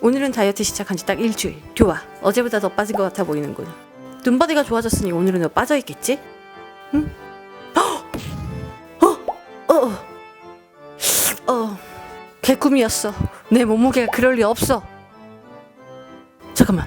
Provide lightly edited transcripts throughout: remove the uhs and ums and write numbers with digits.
오늘은 다이어트 시작한 지 딱 일주일. 좋아. 어제보다 더 빠진 것 같아 보이는군. 눈바디가 좋아졌으니 오늘은 더 빠져있겠지? 응? 개꿈이었어. 내 몸무게가 그럴 리 없어. 잠깐만.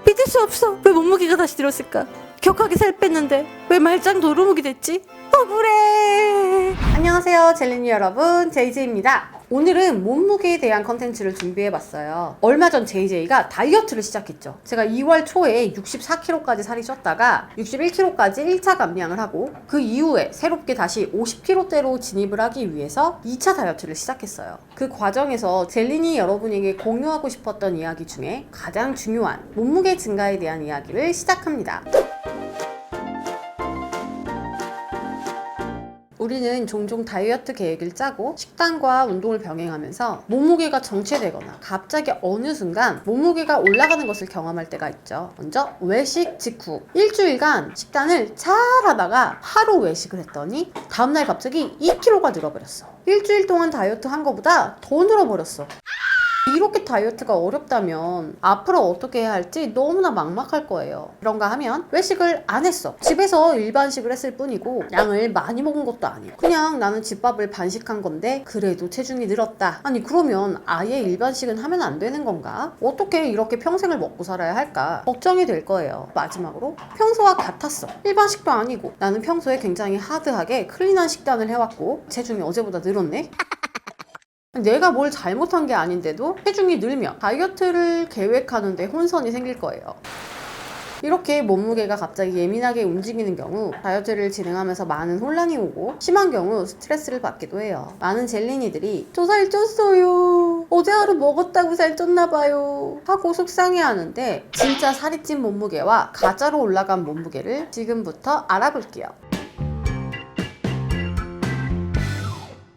믿을 수 없어. 왜 몸무게가 다시 들었을까? 격하게 살 뺐는데 왜 말짱 도루묵이 됐지? 억울해. 안녕하세요 젤리니 여러분, JJ입니다. 오늘은 몸무게에 대한 컨텐츠를 준비해봤어요. 얼마 전 JJ가 다이어트를 시작했죠. 제가 2월 초에 64kg까지 살이 쪘다가 61kg까지 1차 감량을 하고 그 이후에 새롭게 다시 50kg대로 진입을 하기 위해서 2차 다이어트를 시작했어요. 그 과정에서 젤리니 여러분에게 공유하고 싶었던 이야기 중에 가장 중요한 몸무게 증가에 대한 이야기를 시작합니다. 우리는 종종 다이어트 계획을 짜고 식단과 운동을 병행하면서 몸무게가 정체되거나 갑자기 어느 순간 몸무게가 올라가는 것을 경험할 때가 있죠. 먼저 외식 직후 일주일간 식단을 잘 하다가 하루 외식을 했더니 다음날 갑자기 2kg가 늘어버렸어. 일주일 동안 다이어트 한 거보다 더 늘어버렸어. 이렇게 다이어트가 어렵다면 앞으로 어떻게 해야 할지 너무나 막막할 거예요. 그런가 하면 외식을 안 했어. 집에서 일반식을 했을 뿐이고 양을 많이 먹은 것도 아니고 그냥 나는 집밥을 반식한 건데 그래도 체중이 늘었다. 아니 그러면 아예 일반식은 하면 안 되는 건가? 어떻게 이렇게 평생을 먹고 살아야 할까? 걱정이 될 거예요. 마지막으로 평소와 같았어. 일반식도 아니고 나는 평소에 굉장히 하드하게 클린한 식단을 해왔고 체중이 어제보다 늘었네? 내가 뭘 잘못한 게 아닌데도 체중이 늘면 다이어트를 계획하는데 혼선이 생길 거예요. 이렇게 몸무게가 갑자기 예민하게 움직이는 경우 다이어트를 진행하면서 많은 혼란이 오고 심한 경우 스트레스를 받기도 해요. 많은 젤리니들이 저 살 쪘어요, 어제 하루 먹었다고 살 쪘나봐요 하고 속상해하는데 진짜 살이 찐 몸무게와 가짜로 올라간 몸무게를 지금부터 알아볼게요.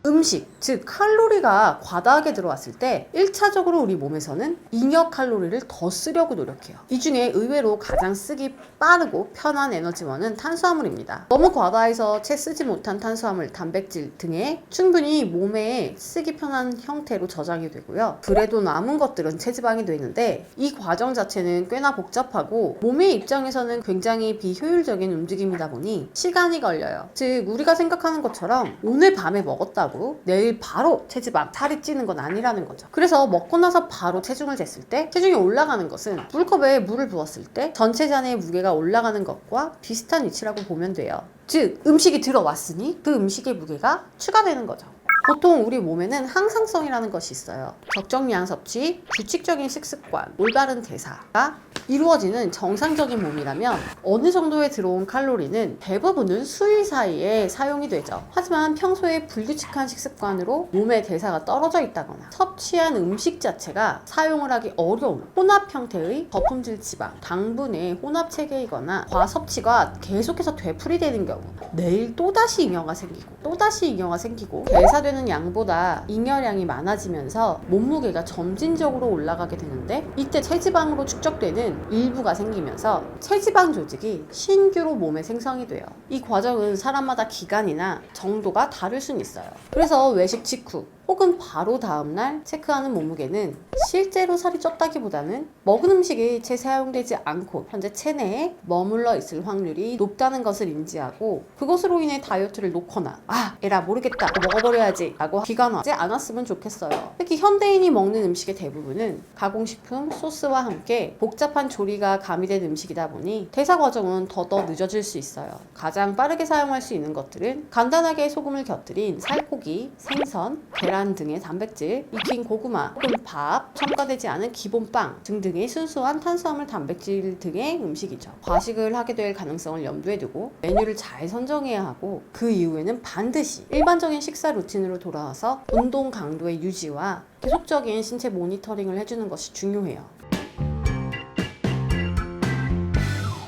음식, 즉 칼로리가 과다하게 들어왔을 때 1차적으로 우리 몸에서는 잉여 칼로리를 더 쓰려고 노력해요. 이 중에 의외로 가장 쓰기 빠르고 편한 에너지원은 탄수화물입니다. 너무 과다해서 채 쓰지 못한 탄수화물, 단백질 등에 충분히 몸에 쓰기 편한 형태로 저장이 되고요. 그래도 남은 것들은 체지방이 되는데 이 과정 자체는 꽤나 복잡하고 몸의 입장에서는 굉장히 비효율적인 움직임이다 보니 시간이 걸려요. 즉 우리가 생각하는 것처럼 오늘 밤에 먹었다고 내일 바로 체지방, 살이 찌는 건 아니라는 거죠. 그래서 먹고 나서 바로 체중을 쟀을 때 체중이 올라가는 것은 물컵에 물을 부었을 때 전체 잔의 무게가 올라가는 것과 비슷한 위치라고 보면 돼요. 즉 음식이 들어왔으니 그 음식의 무게가 추가되는 거죠. 보통 우리 몸에는 항상성이라는 것이 있어요. 적정량 섭취, 규칙적인 식습관, 올바른 대사가 이루어지는 정상적인 몸이라면 어느 정도에 들어온 칼로리는 대부분은 수일 사이에 사용이 되죠. 하지만 평소에 불규칙한 식습관으로 몸의 대사가 떨어져 있다거나 섭취한 음식 자체가 사용을 하기 어려운 혼합 형태의 거품질 지방, 당분의 혼합 체계이거나 과섭취가 계속해서 되풀이되는 경우 내일 또다시 잉여가 생기고 대사되는 양보다 잉여량이 많아지면서 몸무게가 점진적으로 올라가게 되는데 이때 체지방으로 축적되는 일부가 생기면서 체지방 조직이 신규로 몸에 생성이 돼요. 이 과정은 사람마다 기간이나 정도가 다를 수는 있어요. 그래서 외식 직후 혹은 바로 다음날 체크하는 몸무게는 실제로 살이 쪘다기보다는 먹은 음식이 채 사용되지 않고 현재 체내에 머물러 있을 확률이 높다는 것을 인지하고 그것으로 인해 다이어트를 놓거나 에라 모르겠다 먹어버려야지 라고 기관하지 않았으면 좋겠어요. 특히 현대인이 먹는 음식의 대부분은 가공식품, 소스와 함께 복잡한 조리가 가미된 음식이다 보니 대사 과정은 더더 늦어질 수 있어요. 가장 빠르게 사용할 수 있는 것들은 간단하게 소금을 곁들인 살코기, 생선, 계란 등의 단백질, 익힌 고구마 혹은 밥, 첨가되지 않은 기본 빵 등등의 순수한 탄수화물, 단백질 등의 음식이죠. 과식을 하게 될 가능성을 염두에 두고 메뉴를 잘 선정해야 하고 그 이후에는 반드시 일반적인 식사 루틴으로 돌아와서 운동 강도의 유지와 계속적인 신체 모니터링을 해주는 것이 중요해요.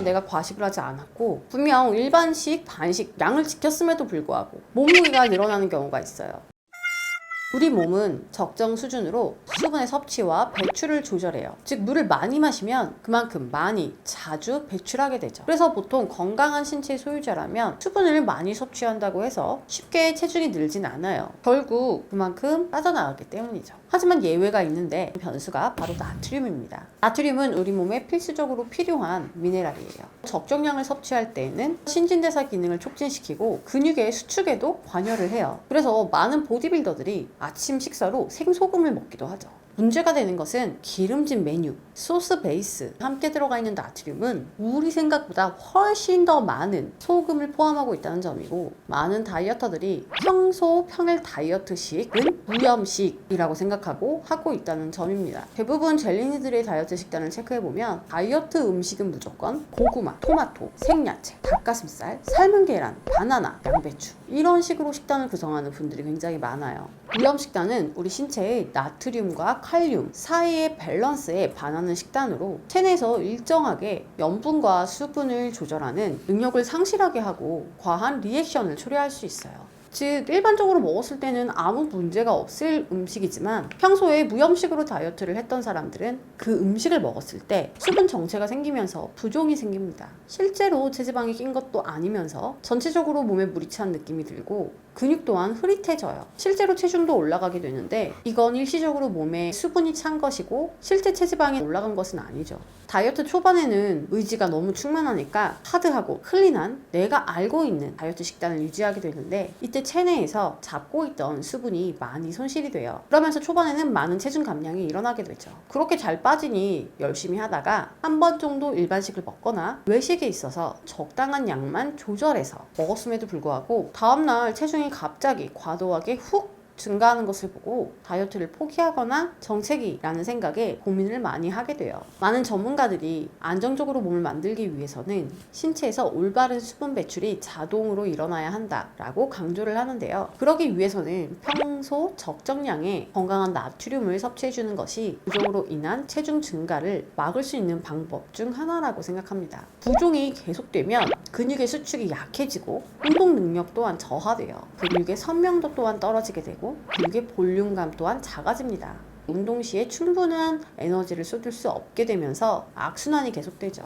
내가 과식을 하지 않았고 분명 일반식, 반식, 양을 지켰음에도 불구하고 몸무게가 늘어나는 경우가 있어요. 우리 몸은 적정 수준으로 수분의 섭취와 배출을 조절해요. 즉 물을 많이 마시면 그만큼 많이 자주 배출하게 되죠. 그래서 보통 건강한 신체 소유자라면 수분을 많이 섭취한다고 해서 쉽게 체중이 늘진 않아요. 결국 그만큼 빠져나가기 때문이죠. 하지만 예외가 있는데 변수가 바로 나트륨입니다. 나트륨은 우리 몸에 필수적으로 필요한 미네랄이에요. 적정량을 섭취할 때에는 신진대사 기능을 촉진시키고 근육의 수축에도 관여를 해요. 그래서 많은 보디빌더들이 아침 식사로 생소금을 먹기도 하죠. 문제가 되는 것은 기름진 메뉴, 소스 베이스 함께 들어가 있는 나트륨은 우리 생각보다 훨씬 더 많은 소금을 포함하고 있다는 점이고, 많은 다이어터들이 평일 다이어트식은 무염식이라고 생각하고 하고 있다는 점입니다. 대부분 젤리니들의 다이어트 식단을 체크해보면 다이어트 음식은 무조건 고구마, 토마토, 생야채, 닭가슴살, 삶은 계란, 바나나, 양배추 이런 식으로 식단을 구성하는 분들이 굉장히 많아요. 무염 식단은 우리 신체의 나트륨과 칼륨 사이의 밸런스에 반하는 식단으로 체내에서 일정하게 염분과 수분을 조절하는 능력을 상실하게 하고 과한 리액션을 초래할 수 있어요. 즉 일반적으로 먹었을 때는 아무 문제가 없을 음식이지만 평소에 무염식으로 다이어트를 했던 사람들은 그 음식을 먹었을 때 수분 정체가 생기면서 부종이 생깁니다. 실제로 체지방이 낀 것도 아니면서 전체적으로 몸에 물이 찬 느낌이 들고 근육 또한 흐릿해져요. 실제로 체중도 올라가게 되는데 이건 일시적으로 몸에 수분이 찬 것이고 실제 체지방이 올라간 것은 아니죠. 다이어트 초반에는 의지가 너무 충만하니까 하드하고 클린한 내가 알고 있는 다이어트 식단을 유지하게 되는데 이때 체내에서 잡고 있던 수분이 많이 손실이 돼요. 그러면서 초반에는 많은 체중 감량이 일어나게 되죠. 그렇게 잘 빠지니 열심히 하다가 한 번 정도 일반식을 먹거나 외식에 있어서 적당한 양만 조절해서 먹었음에도 불구하고 다음날 체중이 갑자기 과도하게 훅 증가하는 것을 보고 다이어트를 포기하거나 정체기라는 생각에 고민을 많이 하게 돼요. 많은 전문가들이 안정적으로 몸을 만들기 위해서는 신체에서 올바른 수분 배출이 자동으로 일어나야 한다라고 강조를 하는데요. 그러기 위해서는 평소 적정량의 건강한 나트륨을 섭취해주는 것이 부종으로 인한 체중 증가를 막을 수 있는 방법 중 하나라고 생각합니다. 부종이 계속되면 근육의 수축이 약해지고 운동 능력 또한 저하돼요. 근육의 선명도 또한 떨어지게 되고 근육의 볼륨감 또한 작아집니다. 운동 시에 충분한 에너지를 쏟을 수 없게 되면서 악순환이 계속되죠.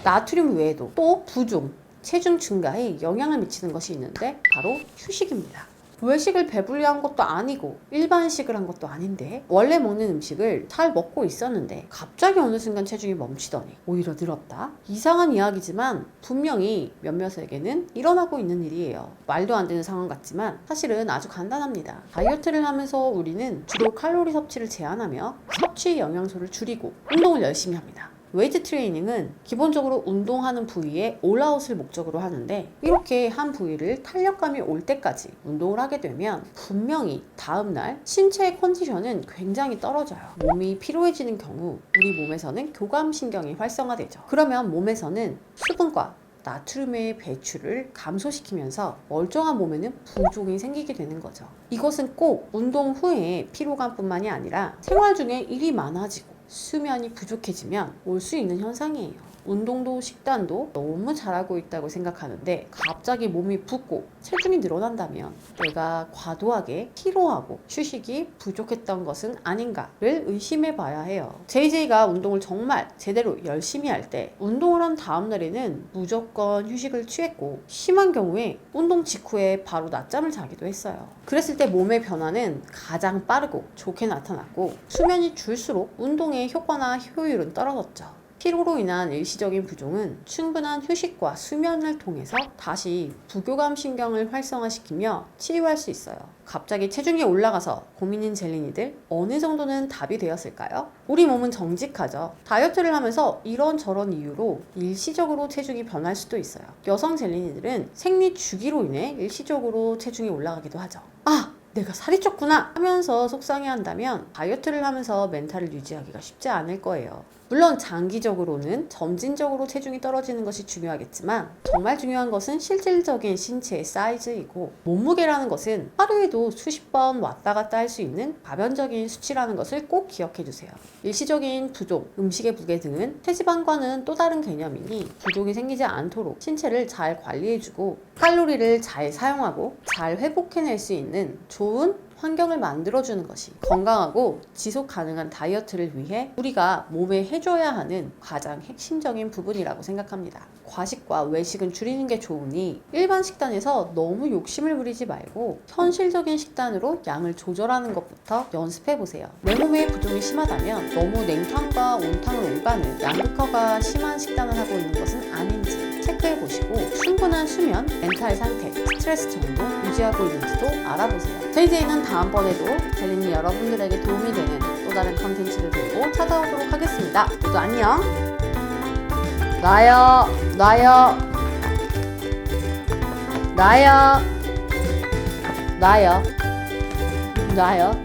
나트륨 외에도 또 부종, 체중 증가에 영향을 미치는 것이 있는데 바로 휴식입니다. 외식을 배불리 한 것도 아니고 일반식을 한 것도 아닌데 원래 먹는 음식을 잘 먹고 있었는데 갑자기 어느 순간 체중이 멈추더니 오히려 늘었다? 이상한 이야기지만 분명히 몇몇에게는 일어나고 있는 일이에요. 말도 안 되는 상황 같지만 사실은 아주 간단합니다. 다이어트를 하면서 우리는 주로 칼로리 섭취를 제한하며 섭취 영양소를 줄이고 운동을 열심히 합니다. 웨이트 트레이닝은 기본적으로 운동하는 부위에 올아웃을 목적으로 하는데 이렇게 한 부위를 탄력감이 올 때까지 운동을 하게 되면 분명히 다음날 신체의 컨디션은 굉장히 떨어져요. 몸이 피로해지는 경우 우리 몸에서는 교감신경이 활성화되죠. 그러면 몸에서는 수분과 나트륨의 배출을 감소시키면서 멀쩡한 몸에는 부종이 생기게 되는 거죠. 이것은 꼭 운동 후에 피로감뿐만이 아니라 생활 중에 일이 많아지고 수면이 부족해지면 올 수 있는 현상이에요. 운동도 식단도 너무 잘하고 있다고 생각하는데 갑자기 몸이 붓고 체중이 늘어난다면 내가 과도하게 피로하고 휴식이 부족했던 것은 아닌가를 의심해 봐야 해요. JJ가 운동을 정말 제대로 열심히 할 때 운동을 한 다음 날에는 무조건 휴식을 취했고 심한 경우에 운동 직후에 바로 낮잠을 자기도 했어요. 그랬을 때 몸의 변화는 가장 빠르고 좋게 나타났고 수면이 줄수록 운동의 효과나 효율은 떨어졌죠. 피로로 인한 일시적인 부종은 충분한 휴식과 수면을 통해서 다시 부교감 신경을 활성화시키며 치유할 수 있어요. 갑자기 체중이 올라가서 고민인 젤리니들 어느 정도는 답이 되었을까요? 우리 몸은 정직하죠. 다이어트를 하면서 이런저런 이유로 일시적으로 체중이 변할 수도 있어요. 여성 젤리니들은 생리 주기로 인해 일시적으로 체중이 올라가기도 하죠. 내가 살이 쪘구나 하면서 속상해한다면 다이어트를 하면서 멘탈을 유지하기가 쉽지 않을 거예요. 물론 장기적으로는 점진적으로 체중이 떨어지는 것이 중요하겠지만 정말 중요한 것은 실질적인 신체의 사이즈이고, 몸무게라는 것은 하루에도 수십 번 왔다 갔다 할 수 있는 가변적인 수치라는 것을 꼭 기억해 주세요. 일시적인 부종, 음식의 부계 등은 체지방과는 또 다른 개념이니 부종이 생기지 않도록 신체를 잘 관리해주고 칼로리를 잘 사용하고 잘 회복해낼 수 있는 좋은 환경을 만들어주는 것이 건강하고 지속 가능한 다이어트를 위해 우리가 몸에 해줘야 하는 가장 핵심적인 부분이라고 생각합니다. 과식과 외식은 줄이는 게 좋으니 일반 식단에서 너무 욕심을 부리지 말고 현실적인 식단으로 양을 조절하는 것부터 연습해보세요. 내 몸에 부종이 심하다면 너무 냉탕과 온탕을 오가는 양극화가 심한 식단을 하고 있는 것은 아닌지 체크해보시고 충분한 수면, 멘탈 상태, 스트레스 정도 유지하고 있는지도 알아보세요. JJ는 다음번에도 젤린이 여러분들에게 도움이 되는 또 다른 컨텐츠를 들고 찾아오도록 하겠습니다. 모두 안녕! 나요.